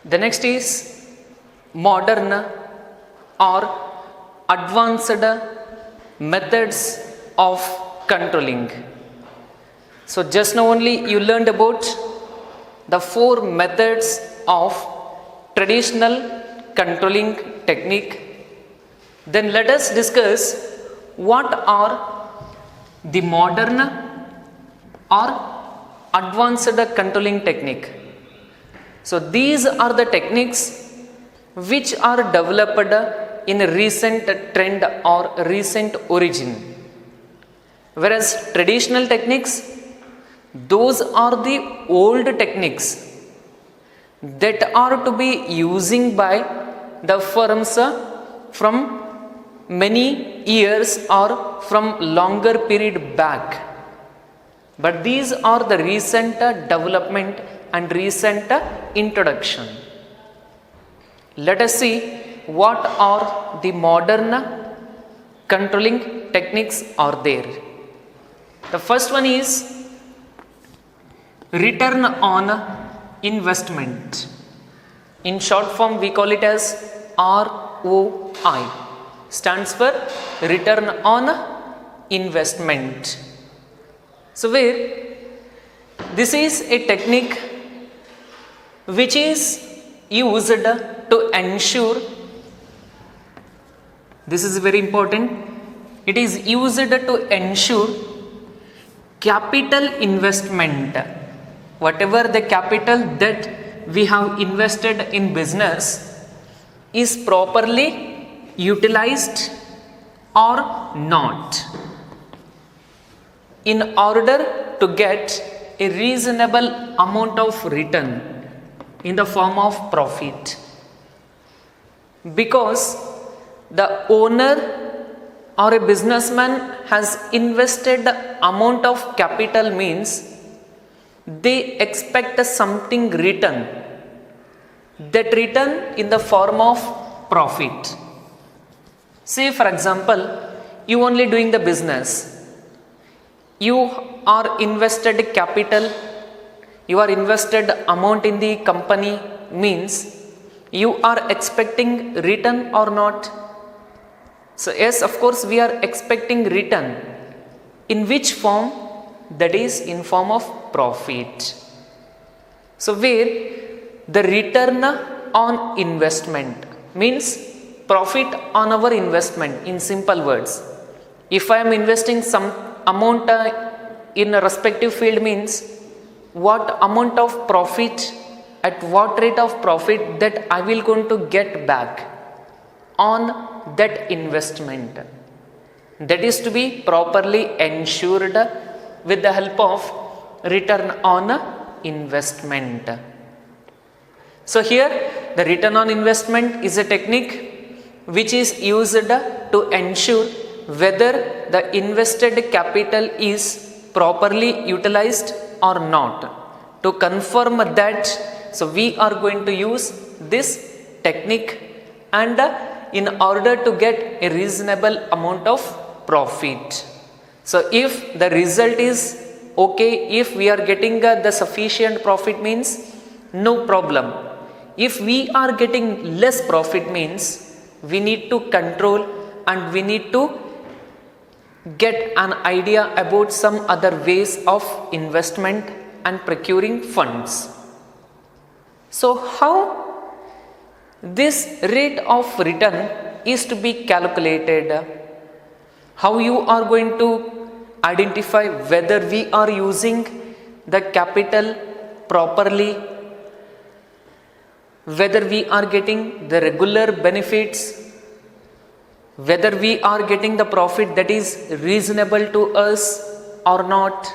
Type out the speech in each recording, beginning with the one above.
The next is modern or advanced methods of controlling. So just now only you learned about the four methods of traditional controlling technique. Then let us discuss what are the modern or advanced controlling technique. So these are the techniques which are developed in a recent trend or recent origin. Whereas traditional techniques, those are the old techniques that are to be using by the firms from many years or from longer period back. But these are the recent development and recent introduction. Let us see what are the modern controlling techniques are there. The first one is return on investment. In short form we call it as ROI, stands for return on investment. So where this is a technique which is used to ensure, this is very important, it is used to ensure capital investment. Whatever the capital that we have invested in business is properly utilized or not, in order to get a reasonable amount of return in the form of profit. Because the owner or a businessman has invested the amount of capital means they expect something return, that return in the form of profit. Say for example, you only doing the business, you are invested capital, you are invested amount in the company means you are expecting return or not? So yes, of course we are expecting return. In which form? That is in form of profit. So where the return on investment means profit on our investment. In simple words, if I am investing some amount in a respective field means what amount of profit, at what rate of profit that I will going to get back on that investment. That is to be properly ensured with the help of return on investment. So here the return on investment is a technique which is used to ensure whether the invested capital is properly utilized or not. To confirm that, so we are going to use this technique, and in order to get a reasonable amount of profit. So if the result is okay, if we are getting the sufficient profit means no problem. If we are getting less profit means we need to control and we need to get an idea about some other ways of investment and procuring funds. So how this rate of return is to be calculated? How you are going to identify whether we are using the capital properly, whether we are getting the regular benefits, whether we are getting the profit that is reasonable to us or not?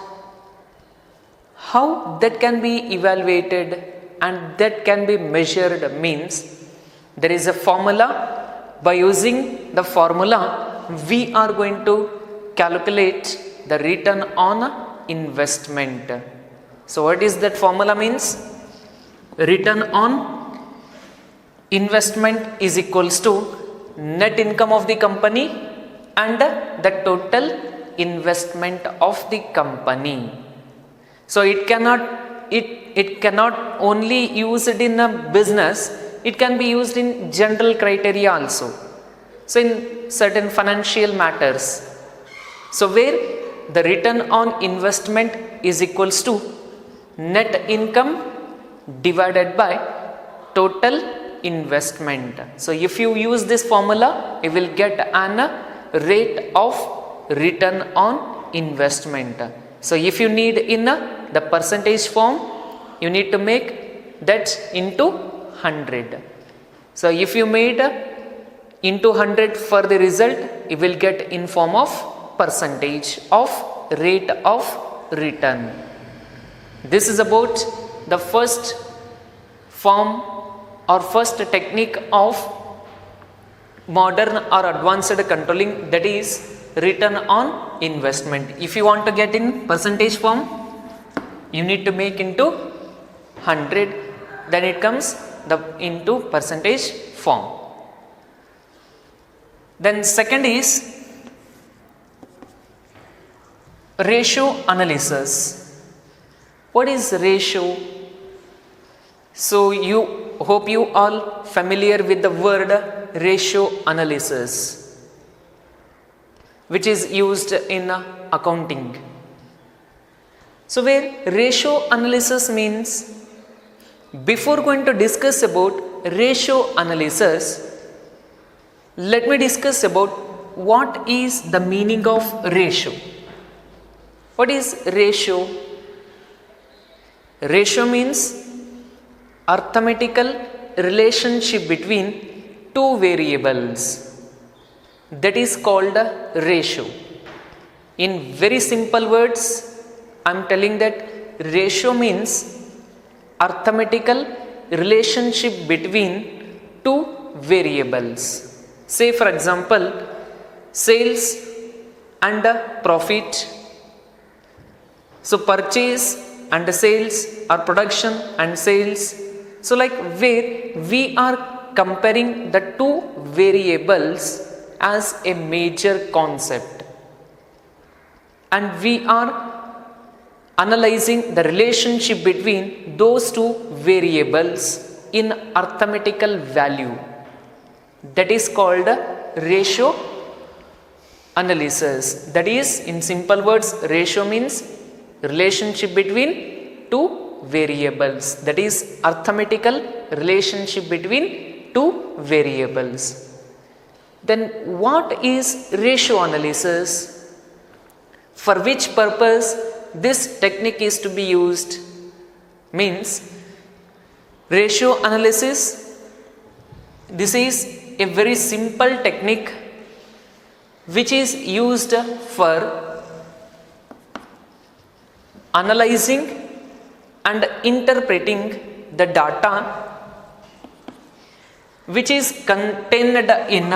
How that can be evaluated and that can be measured means there is a formula. By using the formula we are going to calculate the return on investment. So what is that formula means? Return on investment is equals to net income of the company and the total investment of the company. So it cannot it cannot only use it in a business, it can be used in general criteria also. So in certain financial matters. So where the return on investment is equals to net income divided by total investment. So if you use this formula, you will get an rate of return on investment. So if you need in the percentage form, you need to make that into 100. So if you made into 100 for the result, you will get in form of percentage of rate of return. This is about the first form or first technique of modern or advanced controlling, that is return on investment. If you want to get in percentage form, you need to make into 100, then it comes into percentage form. Then second is ratio analysis. What is ratio? So you hope you all familiar with the word ratio analysis, which is used in accounting. So where ratio analysis means, before going to discuss about ratio analysis, let me discuss about what is the meaning of ratio. What is ratio? Ratio means arithmetical relationship between two variables. That is called a ratio. In very simple words, I am telling that ratio means arithmetical relationship between two variables. Say for example, sales and profit. So purchase and sales, or production and sales. So like where we are comparing the two variables as a major concept, and we are analyzing the relationship between those two variables in arithmetical value. That is called ratio analysis. That is, in simple words, ratio means relationship between two variables. That is arithmetical relationship between two variables. Then what is ratio analysis? For which purpose this technique is to be used? Means ratio analysis, this is a very simple technique which is used for analyzing and interpreting the data which is contained in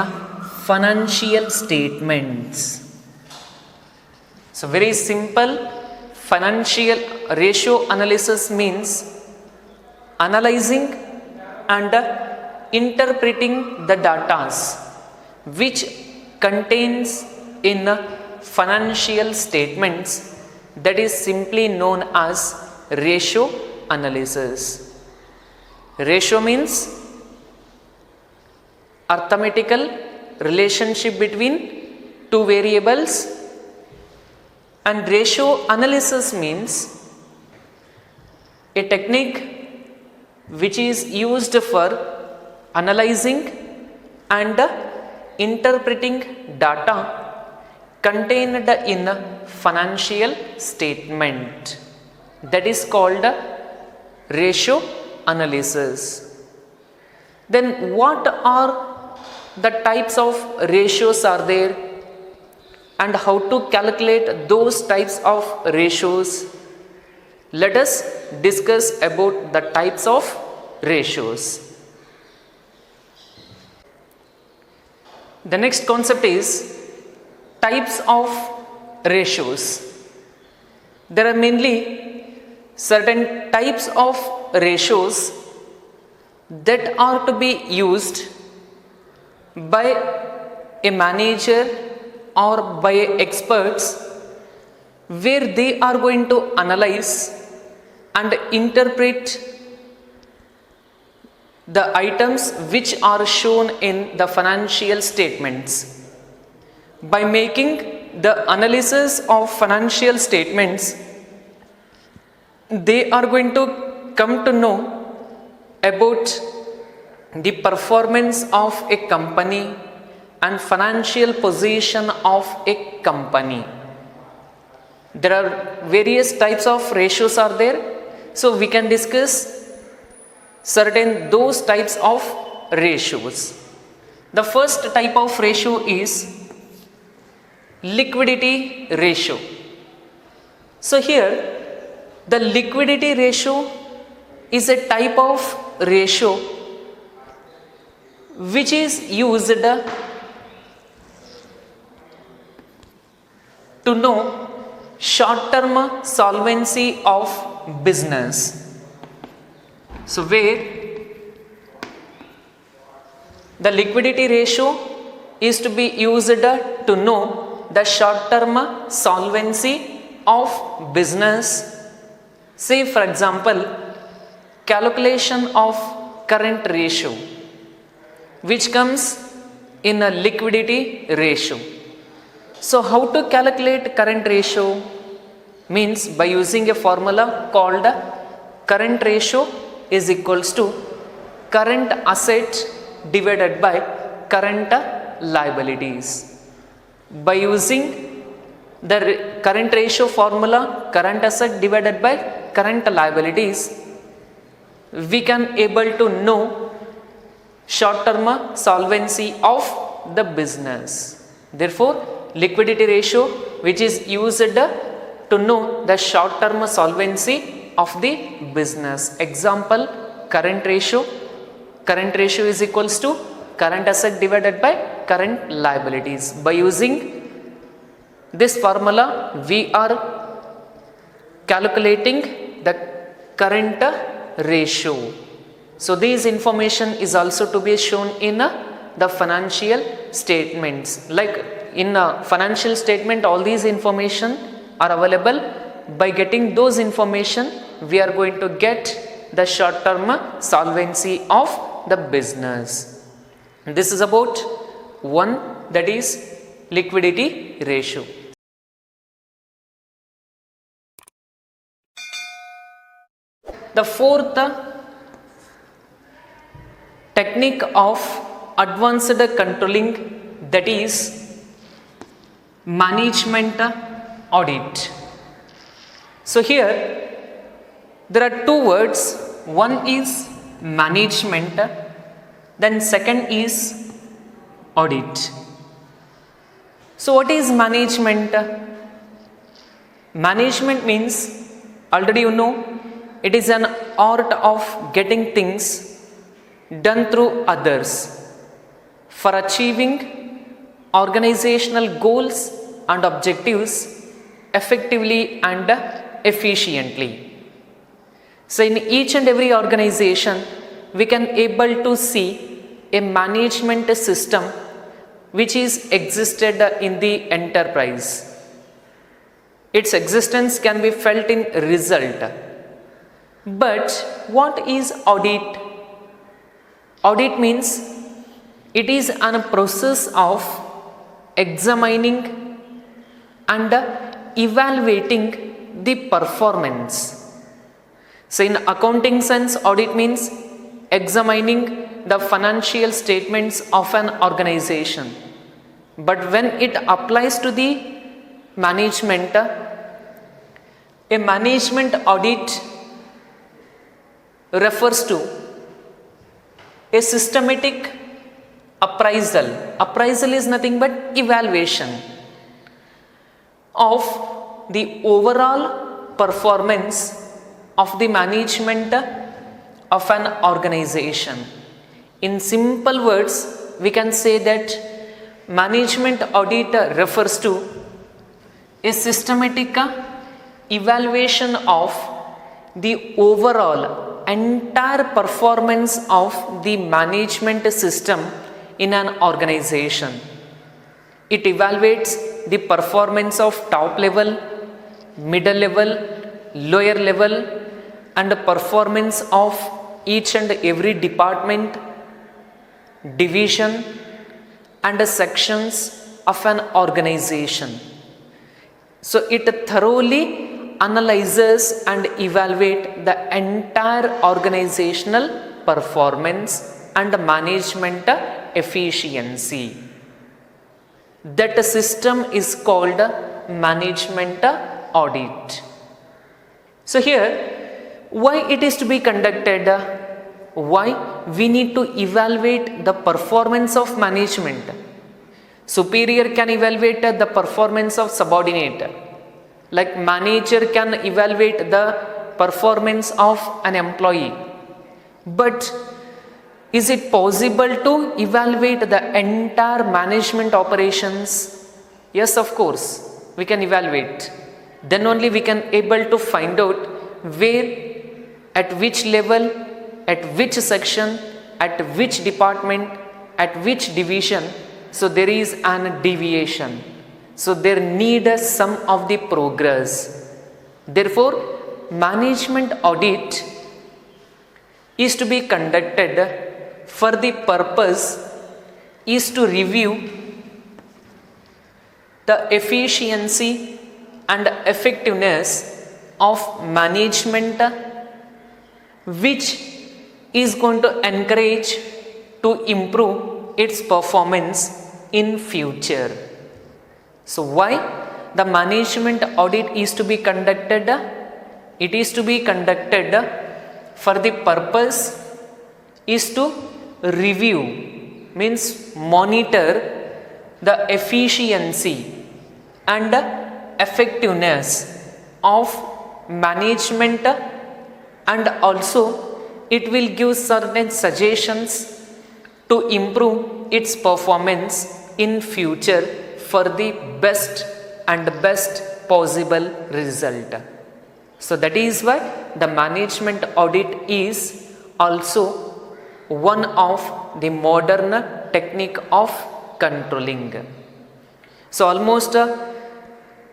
financial statements. So very simple, financial ratio analysis means analyzing and interpreting the data which contains in financial statements. That is simply known as ratio analysis. Ratio means arithmetical relationship between two variables, and ratio analysis means a technique which is used for analyzing and interpreting data contained in a financial statement. That is called ratio analysis. Then what are the types of ratios are there, and how to calculate those types of ratios? Let us discuss about the types of ratios. The next concept is types of ratios. There are mainly certain types of ratios that are to be used by a manager or by experts, where they are going to analyze and interpret the items which are shown in the financial statements. By making the analysis of financial statements, they are going to come to know about the performance of a company and financial position of a company. There are various types of ratios are there, so we can discuss certain those types of ratios. The first type of ratio is liquidity ratio. So here the liquidity ratio is a type of ratio which is used to know short-term solvency of business. So where the liquidity ratio is to be used to know the short-term solvency of business. Say for example, calculation of current ratio, which comes in a liquidity ratio. So how to calculate current ratio? Means by using a formula called current ratio is equals to current asset divided by current liabilities. By using the current ratio formula, current asset divided by current liabilities, we can able to know short-term solvency of the business. Therefore, liquidity ratio which is used to know the short-term solvency of the business. Example, current ratio. Current ratio is equals to current asset divided by current liabilities. By using this formula, we are calculating the current ratio. So this information is also to be shown in the financial statements. Like in a financial statement, all these information are available. By getting those information, we are going to get the short-term solvency of the business. This is about one, that is liquidity ratio. The fourth technique of advanced controlling, that is management audit. So here there are two words. One is management, then second is audit. So what is management? Management means, already you know, it is an art of getting things done through others for achieving organizational goals and objectives effectively and efficiently. So in each and every organization, we can able to see a management system which is existed in the enterprise. Its existence can be felt in result. But what is audit? Audit means it is a process of examining and evaluating the performance. So in accounting sense, audit means examining the financial statements of an organization. But when it applies to the management, a management audit refers to a systematic appraisal. Appraisal is nothing but evaluation of the overall performance of the management of an organization. In simple words, we can say that management audit refers to a systematic evaluation of the overall entire performance of the management system in an organization. It evaluates the performance of top level, middle level, lower level and the performance of each and every department, division and the sections of an organization. So it thoroughly analyzes and evaluates the entire organizational performance and management efficiency. That system is called management audit. So here, why it is to be conducted? Why we need to evaluate the performance of management? Superior can evaluate the performance of subordinate, like manager can evaluate the performance of an employee. But is it possible to evaluate the entire management operations? Yes, of course, we can evaluate. Then only we can able to find out where, at which level, at which section, at which department, at which division, so there is an deviation. So there need some of the progress. Therefore, management audit is to be conducted for the purpose is to review the efficiency and effectiveness of management, which is going to encourage to improve its performance in future. So why the management audit is to be conducted? It is to be conducted for the purpose is to review, means monitor the efficiency and effectiveness of management, and also it will give certain suggestions to improve its performance in future for the best possible result. So that is why the management audit is also one of the modern technique of controlling. So almost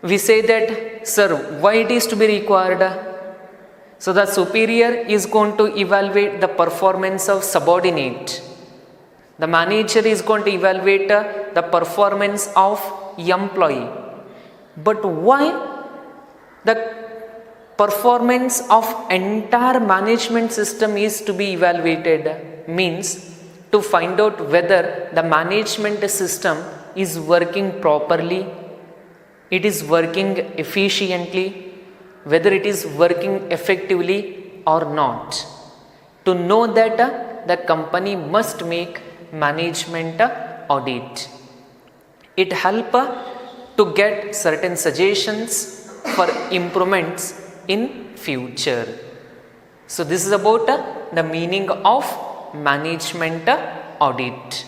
we say that, sir, why it is to be required? So the superior is going to evaluate the performance of subordinate. The manager is going to evaluate the performance of employee. But why the performance of entire management system is to be evaluated? Means to find out whether the management system is working properly, it is working efficiently, whether it is working effectively or not. To know that the company must make management audit. It helps to get certain suggestions for improvements in future. So this is about the meaning of management audit.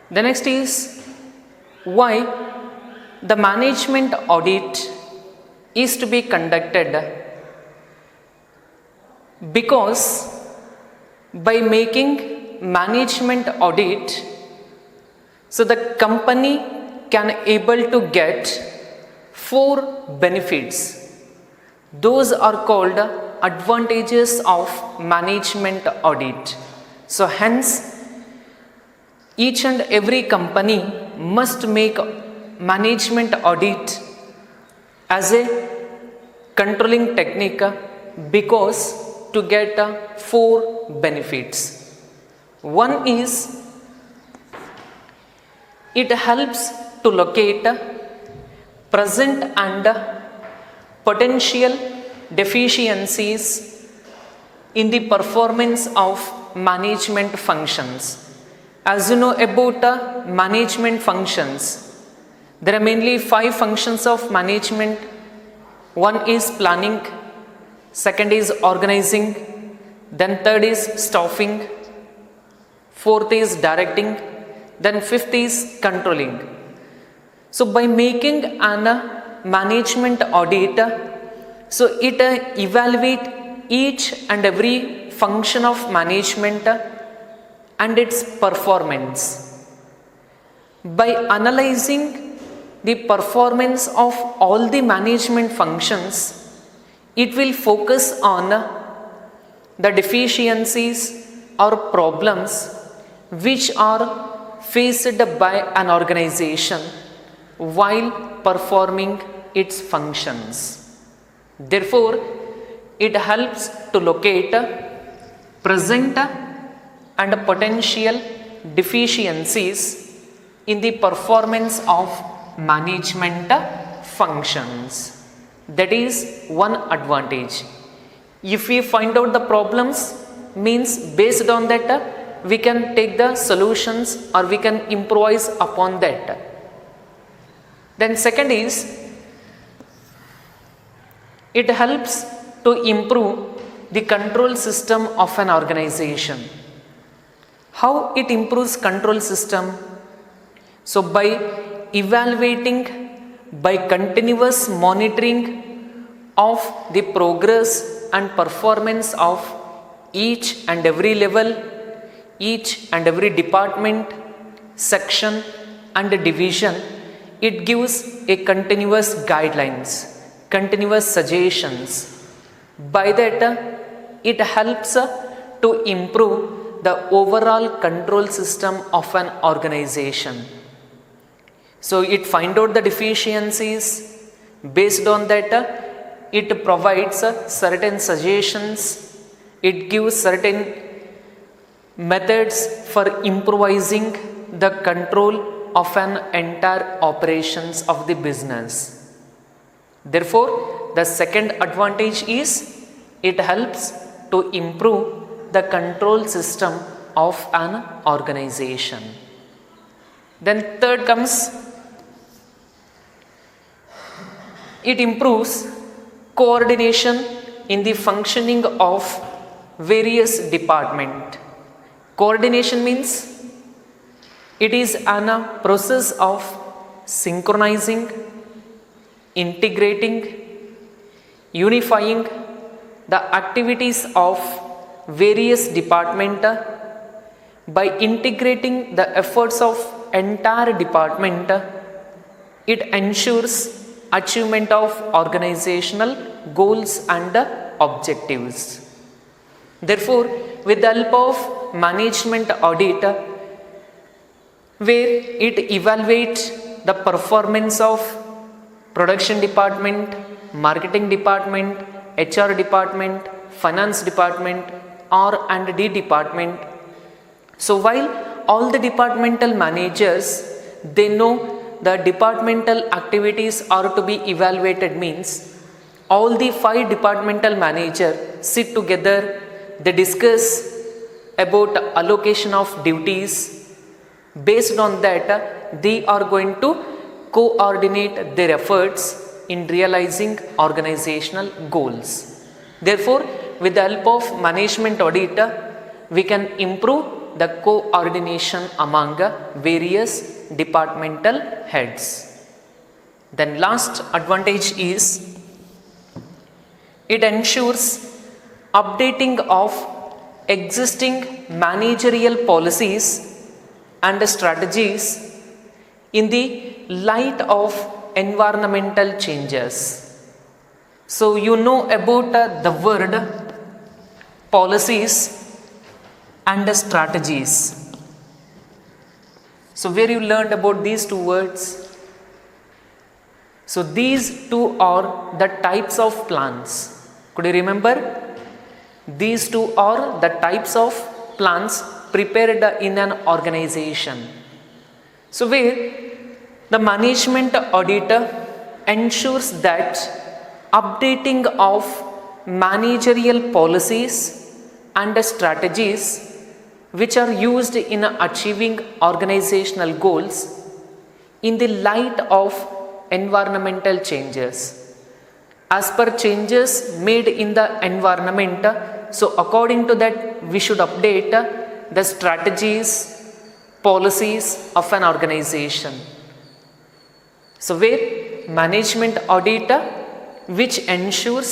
The next is why the management audit is to be conducted. Because by making management audit, so the company can able to get 4 benefits. Those are called advantages of management audit. So hence each and every company must make management audit as a controlling technique, because to get 4 benefits. One is it helps to locate present and potential deficiencies in the performance of management functions. As you know about management functions, there are mainly 5 functions of management. One is planning, second is organizing, then third is staffing, fourth is directing, then fifth is controlling. So by making an management audit, so it evaluate each and every function of management and its performance. By analyzing the performance of all the management functions, It will focus on the deficiencies or problems which are faced by an organization while performing its functions. Therefore, it helps to locate present and potential deficiencies in the performance of management functions. That is one advantage. If we find out the problems, means based on that we can take the solutions or we can improvise upon that. Then second is, it helps to improve the control system of an organization. How it improves control system? So by evaluating, by continuous monitoring of the progress and performance of each and every level, each and every department, section and division, it gives a continuous guidelines, continuous suggestions. By that, it helps to improve the overall control system of an organization. So it find out the deficiencies. Based on that, it provides certain suggestions. It gives certain methods for improvising the control of an entire operations of the business. Therefore, the second advantage is it helps to improve the control system of an organization. Then third comes, it improves coordination in the functioning of various departments. Coordination means it is a process of synchronizing, integrating, unifying the activities of various departments. By integrating the efforts of entire department, it ensures achievement of organizational goals and objectives. Therefore, with the help of management audit, where it evaluates the performance of production department, marketing department, HR department, finance department, R&D department. So while all the departmental managers, they know the departmental activities are to be evaluated, means all the 5 departmental managers sit together, they discuss about allocation of duties. Based on that, they are going to coordinate their efforts in realizing organizational goals. Therefore, with the help of management audit, we can improve the coordination among various departmental heads. Then last advantage is it ensures updating of existing managerial policies and strategies in the light of environmental changes. So you know about the word policies and strategies. So where you learned about these 2 words? So these 2 are the types of plans. Could you remember? These 2 are the types of plans prepared in an organization. So where the management auditor ensures that updating of managerial policies and strategies which are used in achieving organizational goals in the light of environmental changes. As per changes made in the environment, so according to that we should update the strategies, policies of an organization. So where management audit which ensures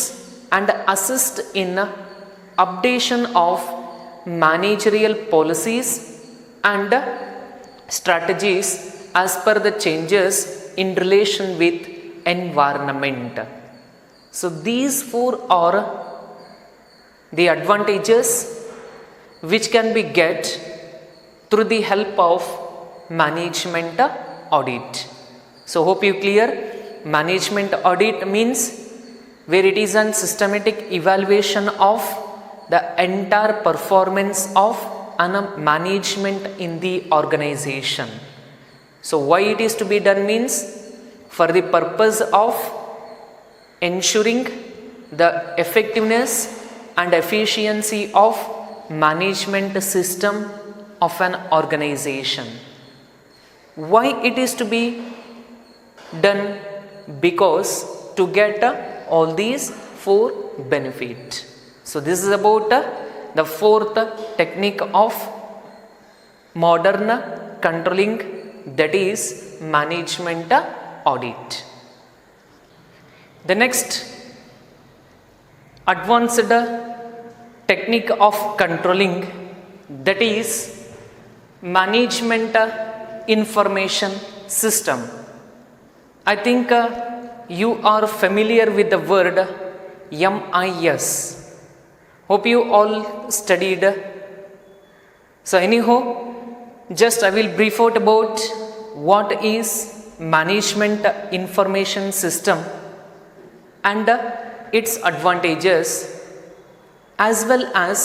and assists in updation of managerial policies and strategies as per the changes in relation with environment. So these four are the advantages which can be get through the help of management audit. So hope you clear. Management audit means where it is a systematic evaluation of the entire performance of management in the organization. So why it is to be done means for the purpose of ensuring the effectiveness and efficiency of management system of an organization. Why it is to be done? Because to get all these four benefits. So this is about the fourth technique of modern controlling, that is management audit. The next advanced technique of controlling, that is management information system. I think you are familiar with the word MIS. Hope you all studied. So anyhow, just I will brief out about what is management information system and its advantages, as well as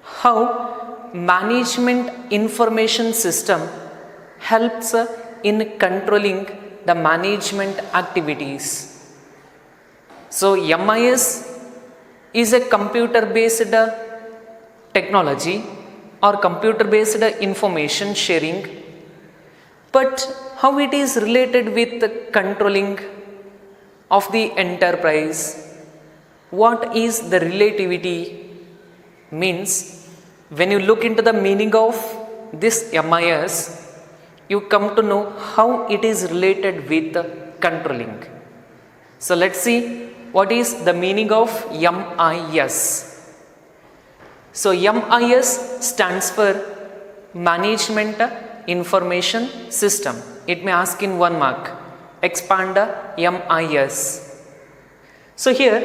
how management information system helps in controlling the management activities. So MIS is a computer based technology or computer based information sharing, but how it is related with controlling of the enterprise? What is the relativity? Means when you look into the meaning of this MIS, you come to know how it is related with controlling. So let's see what is the meaning of MIS. So MIS stands for Management Information System. It may ask in 1 mark, expand MIS. So here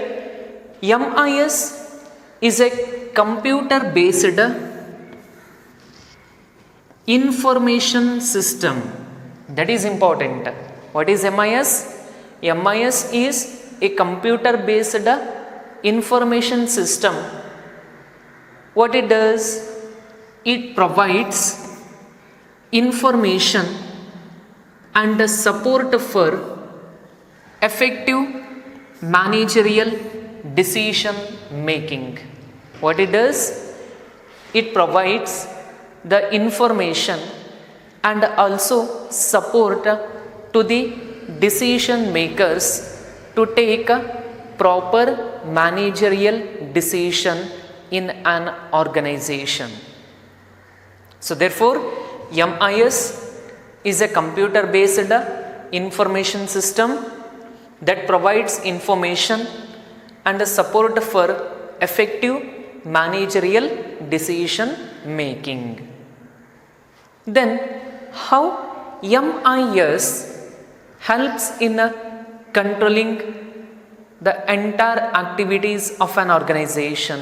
MIS is a computer based information system. That is important. What is MIS? MIS is a computer based information system. What it does? It provides information and support for effective managerial decision making. What it does? It provides the information and also support to the decision makers to take a proper managerial decision in an organization. So therefore MIS is a computer based information system that provides information and support for effective managerial decision making. Then how MIS helps in controlling the entire activities of an organization?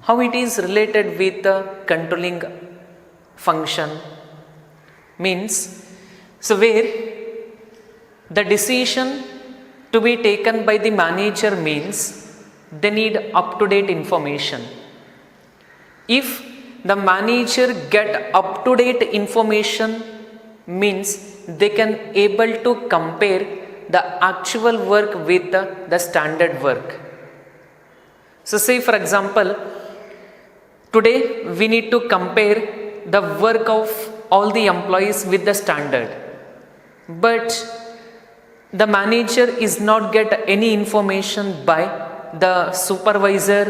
How it is related with the controlling function? Means, so where the decision to be taken by the manager means they need up-to-date information. If the manager get up-to-date information, means they can able to compare the actual work with the standard work. So say for example, today we need to compare the work of all the employees with the standard, but the manager is not get any information by the supervisor.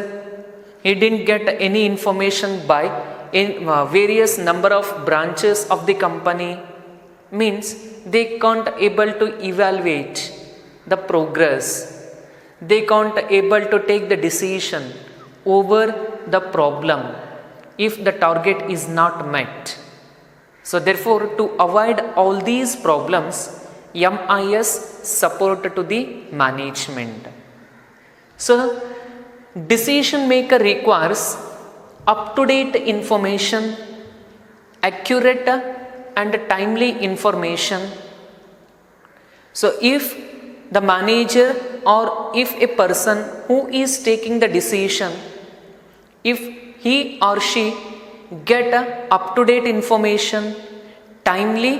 He didn't get any information by various number of branches of the company. Means they can't able to evaluate the progress. They can't able to take the decision over the problem if the target is not met. So therefore, to avoid all these problems, MIS support to the management. So decision maker requires up-to-date information, accurate and timely information. So if the manager or if a person who is taking the decision, if he or she get up-to-date information, timely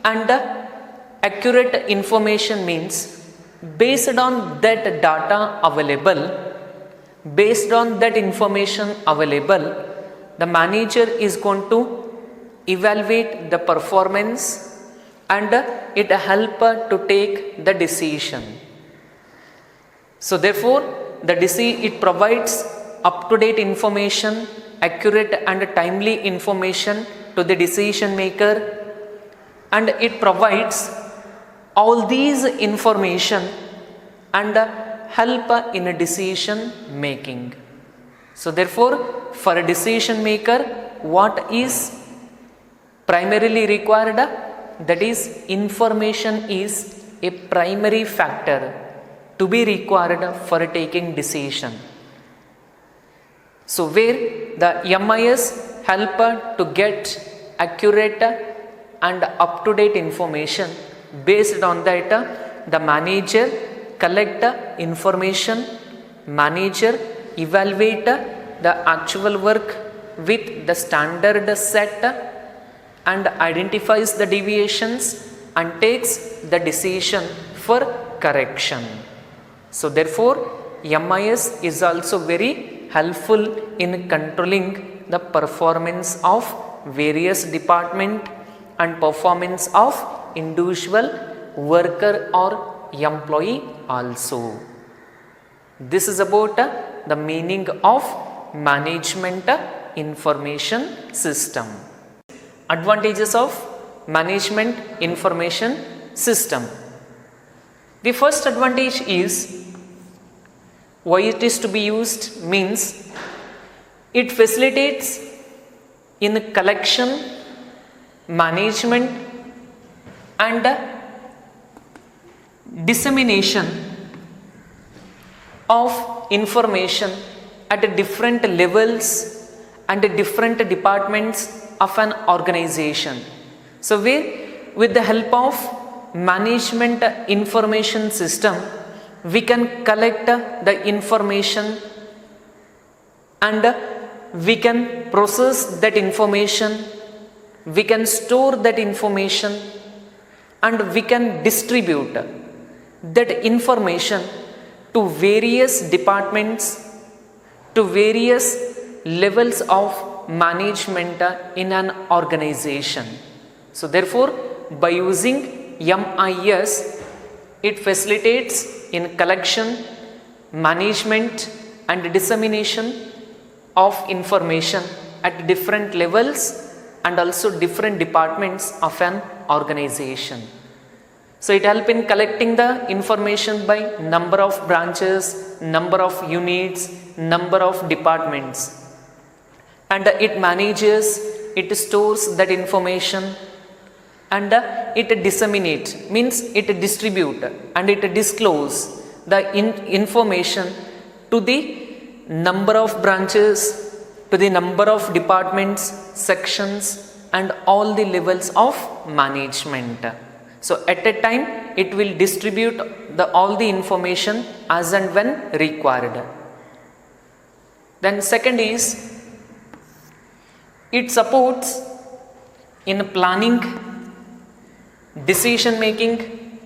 and accurate information, means based on that data available, based on that information available, the manager is going to evaluate the performance and it help to take the decision. So therefore it provides up-to-date information, accurate and timely information to the decision maker, and it provides all these information and help in a decision making. So therefore for a decision maker, what is primarily required? That is, information is a primary factor to be required for taking decision. So where the MIS help to get accurate and up-to-date information, based on that the manager collect information, manager evaluate the actual work with the standard set and identifies the deviations and takes the decision for correction. So therefore MIS is also very helpful in controlling the performance of various department and performance of individual worker or employee also. This is about the meaning of management information system. Advantages of management information system. The first advantage is why it is to be used, means it facilitates in collection, management and dissemination of information at different levels and different departments of an organization. So with the help of management information system, we can collect the information and we can process that information, we can store that information and we can distribute that information to various departments, to various levels of management in an organization. So therefore by using MIS, it facilitates in collection, management and dissemination of information at different levels and also different departments of an organization. So it helps in collecting the information by number of branches, number of units, number of departments, and it manages, it stores that information and it disseminate, means it distribute and it disclose the information to the number of branches, to the number of departments, sections and all the levels of management. So at a time it will distribute all the information as and when required. Then second is it supports in planning, decision making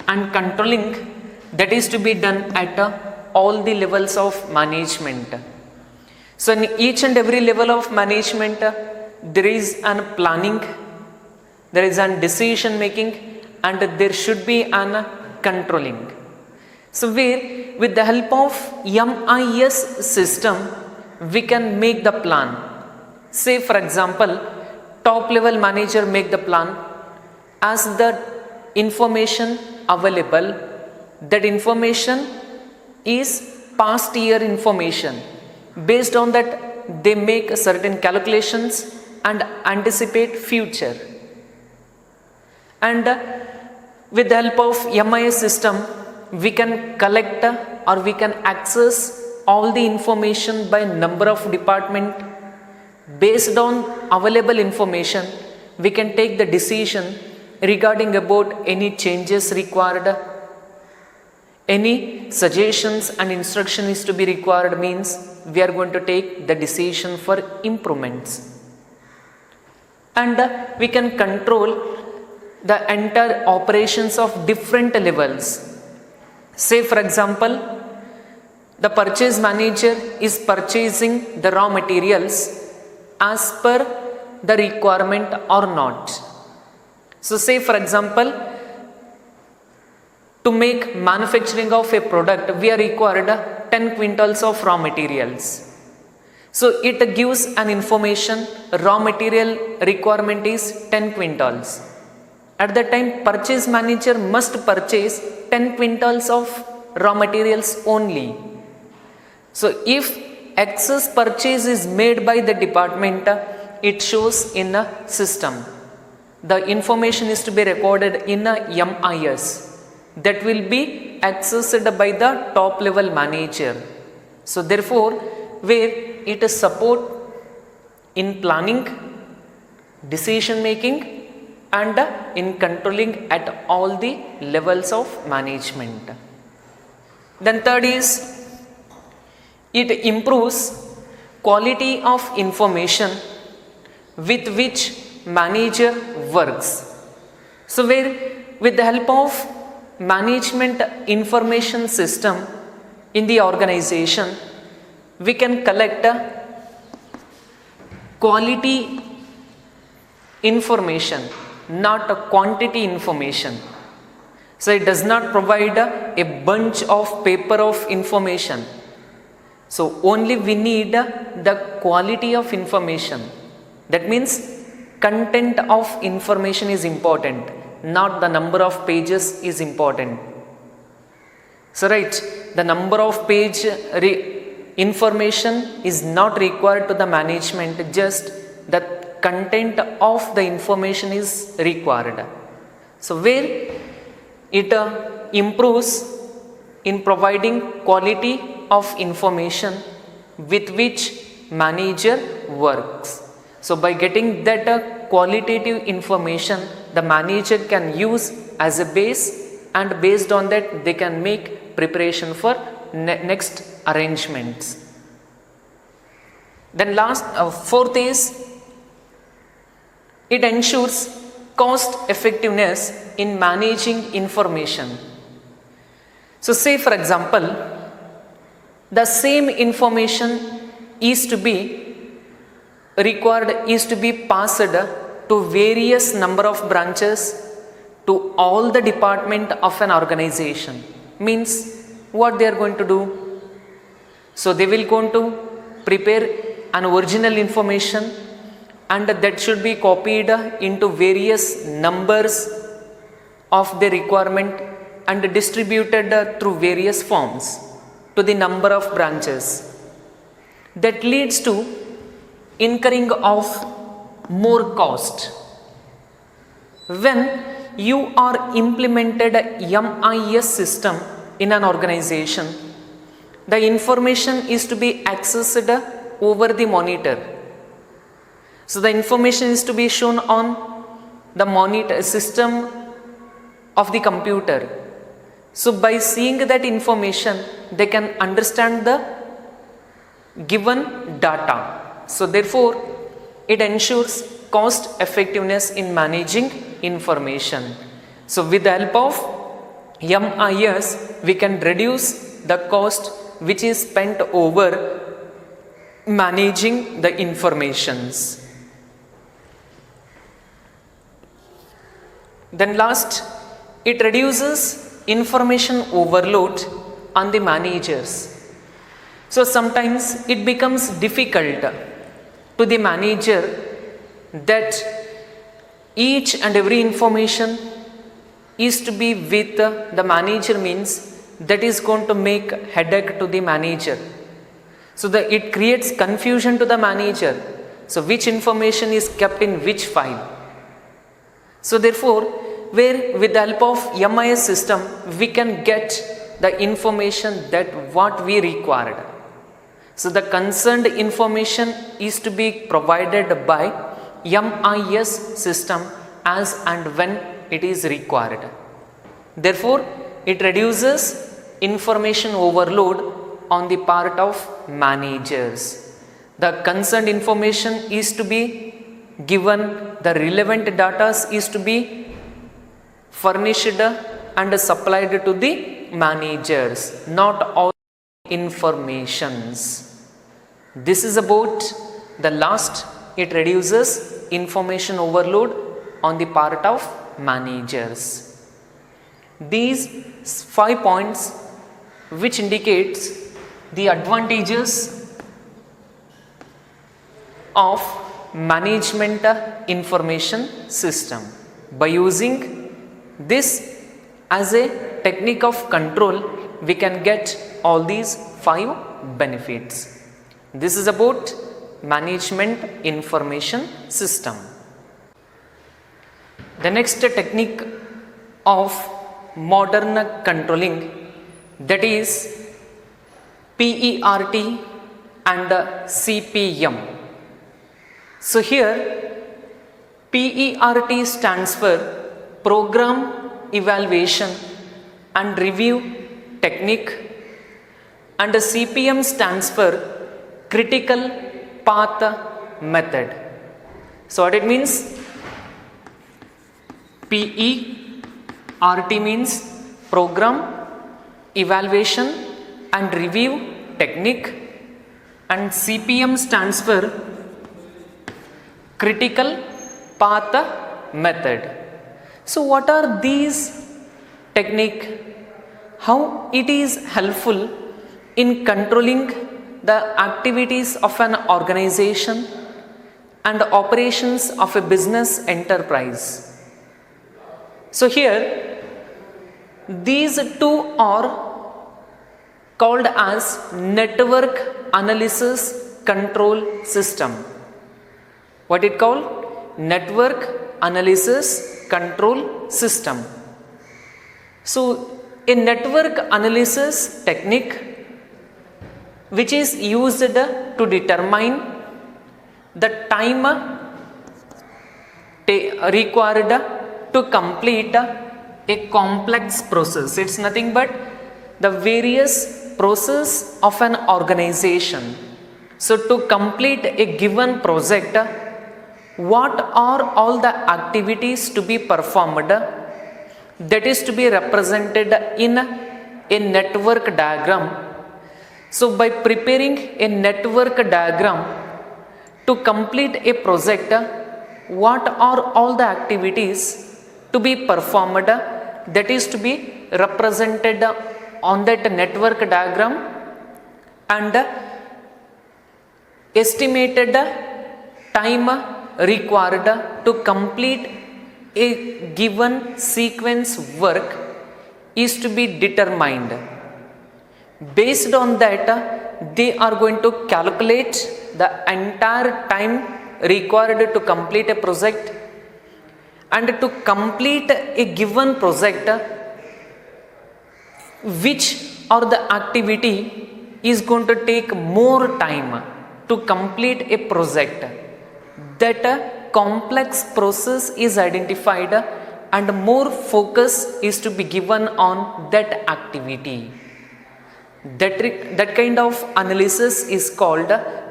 and controlling, that is to be done at all the levels of management. So in each and every level of management there is an planning, there is an decision making and there should be an controlling. So where with the help of MIS system we can make the plan. Say for example, top level manager make the plan, as the information available, that information is past year information. Based on that they make certain calculations and anticipate future. And With the help of MIS system, we can collect or we can access all the information by number of department. Based on available information, we can take the decision regarding about any changes required, any suggestions and instruction is to be required, means we are going to take the decision for improvements. And we can control the entire operations of different levels. Say for example, the purchase manager is purchasing the raw materials as per the requirement or not. So say for example, to make manufacturing of a product, we are required 10 quintals of raw materials. So it gives an information, raw material requirement is 10 quintals. At that time, purchase manager must purchase 10 quintals of raw materials only. So if excess purchase is made by the department, it shows in a system. The information is to be recorded in a MIS that will be accessed by the top level manager. So therefore, where it is support in planning, decision making and in controlling at all the levels of management. Then third is, it improves quality of information with which manager works. So where with the help of management information system in the organization, we can collect quality information, not a quantity information. So it does not provide a bunch of paper of information. So only we need the quality of information. That means content of information is important, not the number of pages is important. So right, the number of page information is not required to the management, just the content of the information is required. So where it improves in providing quality of information with which manager works. So by getting that qualitative information, the manager can use as a base, and based on that they can make preparation for next arrangements. Then fourth is, it ensures cost effectiveness in managing information. So say for example, the same information is to be required, is to be passed to various number of branches, to all the department of an organization. Means what they are going to do? So they will going to prepare an original information, and that should be copied into various numbers of the requirement and distributed through various forms to the number of branches. That leads to incurring of more cost. When you are implemented MIS system in an organization, the information is to be accessed over the monitor. So the information is to be shown on the monitor system of the computer. So by seeing that information, they can understand the given data. So therefore, it ensures cost effectiveness in managing information. So with the help of MIS, we can reduce the cost which is spent over managing the informations. Then last, it reduces information overload on the managers. So sometimes it becomes difficult to the manager that each and every information is to be with the manager, means that is going to make headache to the manager. So it creates confusion to the manager. So which information is kept in which file. So therefore, where with the help of MIS system we can get the information that what we required. So the concerned information is to be provided by MIS system as and when it is required. Therefore, it reduces information overload on the part of managers. The concerned information is to be given, the relevant data is to be furnished and supplied to the managers, not all informations. This is about the last, it reduces information overload on the part of managers. These 5 points which indicates the advantages of management information system. By using this as a technique of control, we can get all these 5 benefits. This is about management information system. The next technique of modern controlling, that is PERT and CPM. So here PERT stands for Program Evaluation and Review Technique, and CPM stands for Critical Path Method. So what it means? PERT means Program Evaluation and Review Technique, and CPM stands for Critical Path Method. So what are these technique? How it is helpful in controlling the activities of an organization and operations of a business enterprise. So here these two are called as network analysis control system. What it called? Network analysis control system. So a network analysis technique which is used to determine the time required to complete a complex process. It's nothing but the various process of an organization. So to complete a given project, what are all the activities to be performed, that is to be represented in a network diagram. So by preparing a network diagram to complete a project, what are all the activities to be performed, that is to be represented on that network diagram, and estimated time required to complete a given sequence work is to be determined. Based on that, they are going to calculate the entire time required to complete a project, and to complete a given project, which or the activity is going to take more time to complete a project. That complex process is identified and more focus is to be given on that activity. That kind of analysis is called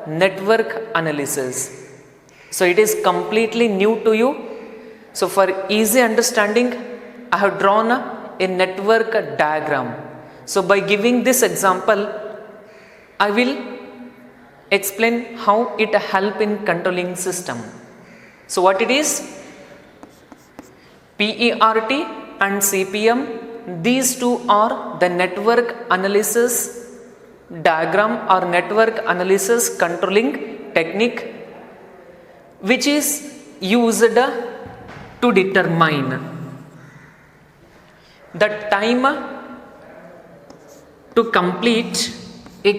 network analysis. So it is completely new to you. So for easy understanding, I have drawn a network diagram. So by giving this example, I will explain how it help in controlling system. So what it is? PERT and CPM, these two are the network analysis diagram or network analysis controlling technique which is used to determine the time to complete a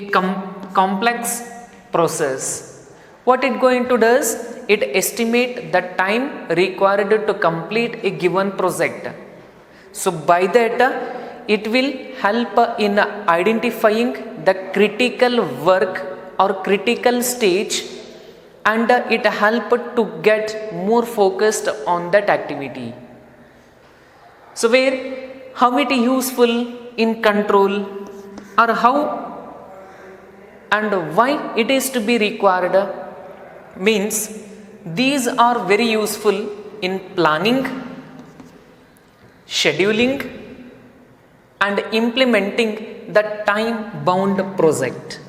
complex process. What it going to does? It estimate the time required to complete a given project. So by that it will help in identifying the critical work or critical stage, and it help to get more focused on that activity. So where how it useful in control, or how and why it is to be required, means these are very useful in planning, scheduling and implementing the time bound project.